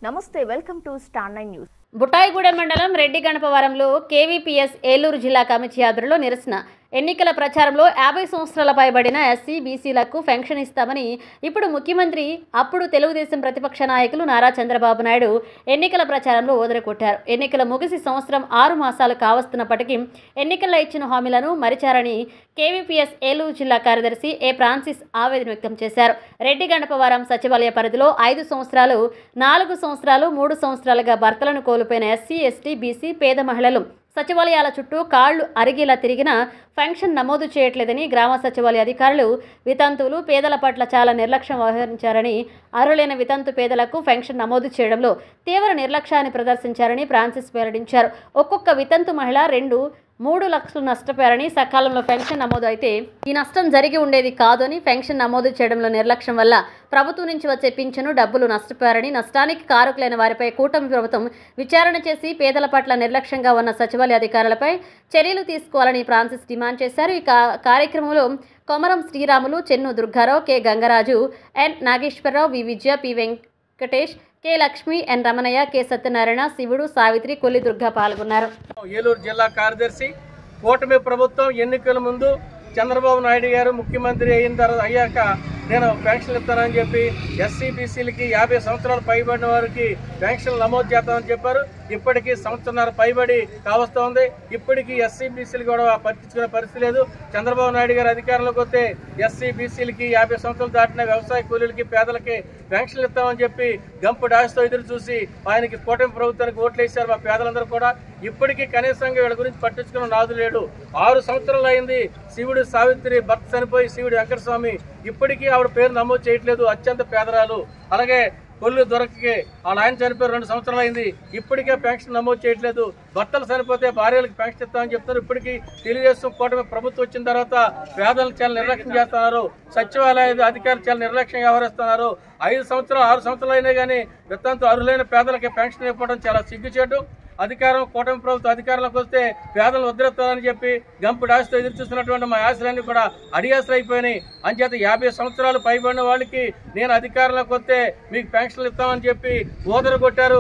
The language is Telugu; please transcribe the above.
నమస్తే welcome to star 9 news. Buttayagudem మండలం రెడ్డి గణపవరంలో కేవీపీఎస్ ఏలూరు జిల్లా కమిటీ ఆధ్వర్యంలో నిరసన. ఎన్నికల ప్రచారంలో 50 సంవత్సరాల పైబడిన ఎస్సీ బీసీలకు పెన్షన్ ఇస్తామని ఇప్పుడు ముఖ్యమంత్రి అప్పుడు తెలుగుదేశం ప్రతిపక్ష నాయకులు నారా చంద్రబాబు నాయుడు ఎన్నికల ప్రచారంలో ఓదరకొట్టారు. ఎన్నికల ముగిసి సంవత్సరం 6 మాసాలు కావస్తున్నప్పటికీ ఎన్నికల్లో ఇచ్చిన హామీలను మరిచారని కేవీపీఎస్ ఏలూరు జిల్లా కార్యదర్శి ఏ ఫ్రాన్సిస్ ఆవేదన వ్యక్తం చేశారు. రెడ్డి గణపవరం సచివాలయ పరిధిలో 5 సంవత్సరాలు, 4 సంవత్సరాలు, 3 సంవత్సరాలుగా భర్తలను కోల్పోయిన ఎస్సీ, ఎస్టీ, బీసీ పేద మహిళలు సచివాలయాల చుట్టూ కాళ్లు అరిగేలా తిరిగిన పెన్షన్ నమోదు చేయట్లేదని గ్రామ సచివాలయ అధికారులు వితంతువులు పేదల పట్ల చాలా నిర్లక్ష్యం వహించారని, అర్హులైన వితంతు పేదలకు పెన్షన్ నమోదు చేయడంలో తీవ్ర నిర్లక్ష్యాన్ని ప్రదర్శించారని ఫ్రాన్సిస్ వెల్లడించారు. ఒక్కొక్క వితంతు మహిళ 2-3 లక్షలు నష్టపోయారని, సకాలంలో పెన్షన్ నమోదు అయితే ఈ నష్టం జరిగి ఉండేది కాదు అని, పెన్షన్ నమోదు చేయడంలో నిర్లక్ష్యం వల్ల ప్రభుత్వం నుంచి వచ్చే పింఛను డబ్బులు నష్టపోయారని, నష్టానికి కారకులైన వారిపై కూటమి ప్రభుత్వం విచారణ చేసి పేదల పట్ల నిర్లక్ష్యంగా ఉన్న సచివాలయ అధికారులపై చర్యలు తీసుకోవాలని ఫ్రాన్సిస్ డిమాండ్ చేశారు. ఈ కార్యక్రమంలో కొమరం శ్రీరాములు, చెన్ను దుర్గారావు, కె గంగరాజు, ఎన్ నాగేశ్వరరావు, వి విజయ, పి వెంకటేష్, కె లక్ష్మి, ఎన్ రమణయ్య, కె సత్యనారాయణ, శివుడు, సావిత్రి, కొల్లి దుర్గా పాల్గొన్నారు. ఏలూరు జిల్లా కార్యదర్శి. కూటమి ప్రభుత్వం ఎన్నికల ముందు చంద్రబాబు నాయుడు గారు ముఖ్యమంత్రి అయ్యాక నేను పెన్షన్లు ఇస్తానని చెప్పి ఎస్సీ బీసీలకి 50 సంవత్సరాలు పైబడిన వారికి పెన్షన్లు నమోదు చేస్తామని చెప్పారు. ఇప్పటికీ సంవత్సరాల పైబడి కావస్తోంది. ఇప్పటికీ ఎస్సీ బీసీలు కూడా పట్టించుకునే పరిస్థితి లేదు. చంద్రబాబు నాయుడు గారు అధికారంలోకి వస్తే ఎస్సీ బీసీలకి 50 సంవత్సరాలు దాటిన వ్యవసాయ కూలీలకి పేదలకి పెన్షన్లు ఇస్తామని చెప్పి గంపు డాస్తో ఎదురు చూసి ఆయనకి కూటమి ప్రభుత్వానికి ఓట్లు వేశారు మా పేదలందరూ కూడా. ఇప్పటికీ కనీసంగా వీళ్ళ గురించి పట్టించుకున్న నాదు లేడు. 6 సంవత్సరాలు అయింది. శివుడు సావిత్రి భర్త చనిపోయి శివుడు వెంకటస్వామి ఇప్పటికీ ఆవిడ పేరు నమోదు చేయట్లేదు. అత్యంత పేదరాలు. అలాగే కొల్లు దొరకకి వాళ్ళ ఆయన చనిపోయి 2 సంవత్సరాలు అయింది. ఇప్పటికే పెన్షన్ నమోదు చేయట్లేదు. భర్తలు చనిపోతే భార్యలకు పెన్షన్ ఇస్తామని చెప్తారు. ఇప్పటికీ తెలుగుదేశం కూటమి ప్రభుత్వం వచ్చిన తర్వాత పేదలను చాలా నిర్లక్ష్యం చేస్తున్నారు. సచివాలయ అధికారులు చాలా నిర్లక్ష్యంగా వ్యవహరిస్తున్నారు. 5 సంవత్సరాలు 6 సంవత్సరాలు అయినా కానీ వితంతు అర్హులైన పేదలకి పెన్షన్ ఇవ్వడం చాలా సిగ్గుచేటు. అధికారం కూటమి ప్రభుత్వం అధికారంలోకి వస్తే పేదలు వదిలేస్తారని చెప్పి గంపు డాస్తో ఎదురు చూస్తున్నటువంటి మా ఆశలన్నీ కూడా అడియాసలు అయిపోయినాయి. అంచేత 50 సంవత్సరాలు పైబడిన వాళ్ళకి నేను అధికారంలోకి వస్తే మీకు పెన్షన్లు ఇస్తామని చెప్పి ఓదరు కొట్టారు.